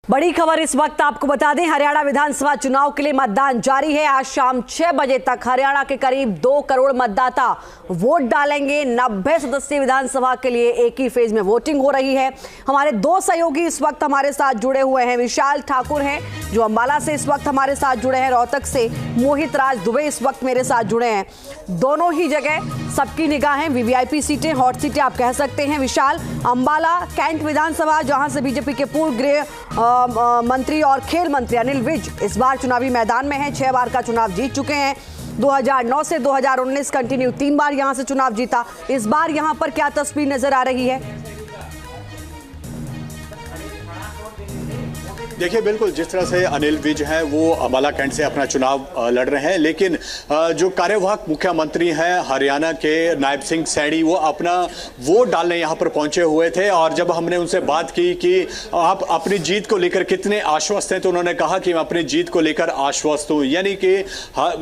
बड़ी खबर इस वक्त आपको बता दें, हरियाणा विधानसभा चुनाव के लिए मतदान जारी है। आज शाम 6 बजे तक हरियाणा के करीब 2 करोड़ मतदाता वोट डालेंगे। 90 सदस्यीय विधानसभा के लिए एक ही फेज में वोटिंग हो रही है। हमारे 2 सहयोगी इस वक्त हमारे साथ जुड़े हुए हैं। विशाल ठाकुर हैं जो अंबाला से इस वक्त हमारे साथ जुड़े हैं, रोहतक से मोहित राज दुबे इस वक्त मेरे साथ जुड़े हैं। दोनों ही जगह सबकी निगाहें, वीवीआईपी सीटें, हॉट सीटें आप कह सकते हैं। विशाल, अंबाला कैंट विधानसभा जहां से बीजेपी के पूर्व गृह मंत्री और खेल मंत्री अनिल विज इस बार चुनावी मैदान में हैं। 6 बार का चुनाव जीत चुके हैं। 2009 से 2019 कंटिन्यू 3 बार यहां से चुनाव जीता। इस बार यहां पर क्या तस्वीर नजर आ रही है? देखिए, बिल्कुल जिस तरह से अनिल विज हैं वो अंबाला कैंट से अपना चुनाव लड़ रहे हैं, लेकिन जो कार्यवाहक मुख्यमंत्री हैं हरियाणा के नायब सिंह सैनी, वो अपना वोट डालने यहाँ पर पहुंचे हुए थे। और जब हमने उनसे बात की कि आप अपनी जीत को लेकर कितने आश्वस्त हैं, तो उन्होंने कहा कि मैं अपनी जीत को लेकर आश्वस्त हूँ। यानी कि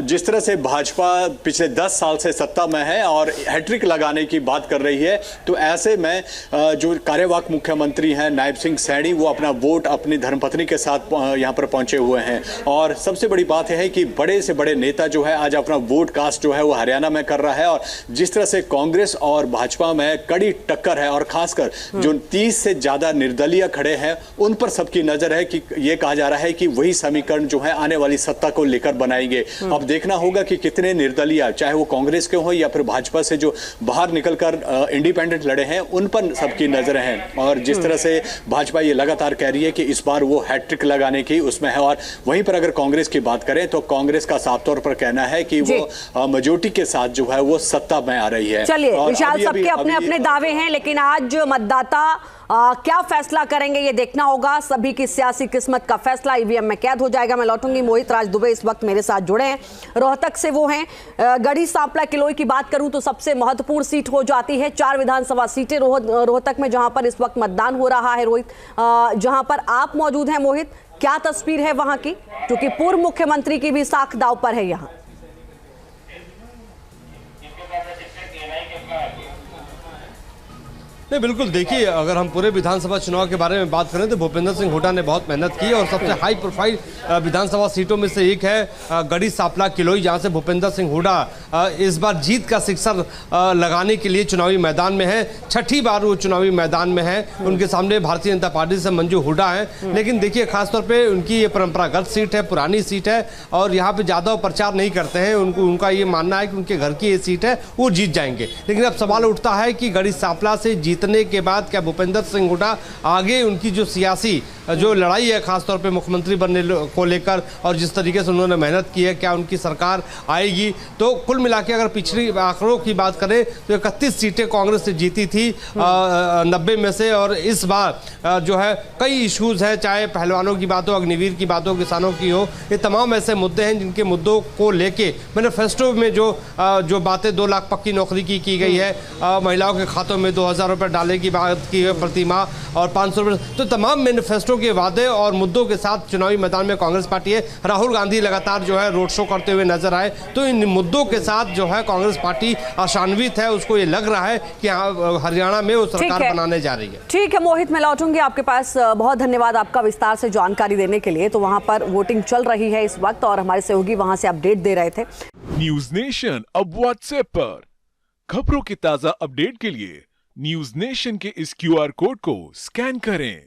जिस तरह से भाजपा पिछले 10 साल से सत्ता में है और हैट्रिक लगाने की बात कर रही है, तो ऐसे में जो कार्यवाहक मुख्यमंत्री हैं नायब सिंह सैनी, वो अपना वोट अपनी धर्मपत्नी के साथ यहां पर पहुंचे हुए हैं। और सबसे बड़ी बात है कि बड़े से बड़े नेता जो है आज अपना वोट कास्ट जो है वो हरियाणा में कर रहा है। और जिस तरह से कांग्रेस और भाजपा में कड़ी टक्कर है, और खासकर जो 30 से ज्यादा निर्दलीय खड़े हैं उन पर सबकी नजर है कि ये कहा जा रहा है कि वही समीकरण जो है आने वाली सत्ता को लेकर बनाएंगे। अब देखना होगा कि कितने निर्दलीय, चाहे वो कांग्रेस के हो या फिर भाजपा से जो बाहर निकलकर इंडिपेंडेंट लड़े हैं, उन पर सबकी नजर है। और जिस तरह से भाजपा ये लगातार कह रही है कि इस बार वो हैट्रिक लगाने की उसमें है। और वहीं पर अगर कांग्रेस की बात करें तो कांग्रेस का साफ तौर पर कहना है कि वो मेजॉरिटी के साथ जो है वो सत्ता में आ रही है। चलिए विशाल, सबके अपने अपने दावे हैं, लेकिन आज मतदाता क्या फैसला करेंगे ये देखना होगा। सभी की सियासी किस्मत का फैसला ईवीएम में कैद हो जाएगा। मैं लौटूंगी, मोहित राज दुबे इस वक्त मेरे साथ जुड़े हैं, रोहतक से वो हैं। गढ़ी सांपला किलोई की बात करूं तो सबसे महत्वपूर्ण सीट हो जाती है। 4 विधानसभा सीटें रोहतक में जहां पर इस वक्त मतदान हो रहा है। रोहित, जहां पर आप मौजूद हैं मोहित, क्या तस्वीर है वहां की, क्योंकि पूर्व मुख्यमंत्री की भी साख दांव पर है यहां? नहीं, बिल्कुल देखिए, अगर हम पूरे विधानसभा चुनाव के बारे में बात करें तो भूपेंद्र सिंह हुड्डा ने बहुत मेहनत की और सबसे हाई प्रोफाइल विधानसभा सीटों में से एक है गढ़ी सांपला किलोई, जहां से भूपेंद्र सिंह हुड्डा इस बार जीत का शिखर लगाने के लिए चुनावी मैदान में है। 6ठी बार वो चुनावी मैदान में है। उनके सामने भारतीय जनता पार्टी से मंजू हुड्डा है। लेकिन देखिए, खासतौर पर उनकी ये परंपरागत सीट है, पुरानी सीट है और यहाँ पर ज़्यादा प्रचार नहीं करते हैं। उनका ये मानना है कि उनके घर की ये सीट है, वो जीत जाएंगे। लेकिन अब सवाल उठता है कि गढ़ी सांपला से जीतने के बाद क्या भूपेंद्र सिंह हुड्डा आगे उनकी जो सियासी जो लड़ाई है खासतौर पे मुख्यमंत्री बनने को लेकर और जिस तरीके से उन्होंने मेहनत की है, क्या उनकी सरकार आएगी? तो कुल मिला के अगर पिछली आंकड़ों की बात करें तो 31 सीटें कांग्रेस से जीती थी 90 में से। और इस बार जो है कई इश्यूज हैं, चाहे पहलवानों की बात हो, अग्निवीर की बात हो, किसानों की हो, ये तमाम ऐसे मुद्दे हैं जिनके मुद्दों को लेके मैनिफेस्टो में जो बातें 2 लाख पक्की नौकरी की गई है, महिलाओं के खातों में 2000 रुपये डालने की बात की है प्रति माह और 500 रुपये, तो तमाम मैनिफेस्टो के वादे और मुद्दों के साथ चुनावी मैदान में कांग्रेस पार्टी है। राहुल गांधी लगातार जो है रोड शो करते हुए नजर आए, तो इन मुद्दों के साथ जो है कांग्रेस पार्टी आशान्वित है। उसको ये लग रहा है कि हरियाणा में वो सरकार बनाने जा रही है। ठीक है मोहित, मैं लौटूंगी आपके पास। बहुत धन्यवाद आपका विस्तार से जानकारी देने के लिए। तो वहां पर वोटिंग चल रही है इस वक्त और हमारे सहयोगी वहां से अपडेट दे रहे थे। न्यूज नेशन अब व्हाट्सएप पर खबरों की ताजा अपडेट के लिए न्यूज नेशन के इस QR कोड को स्कैन करें।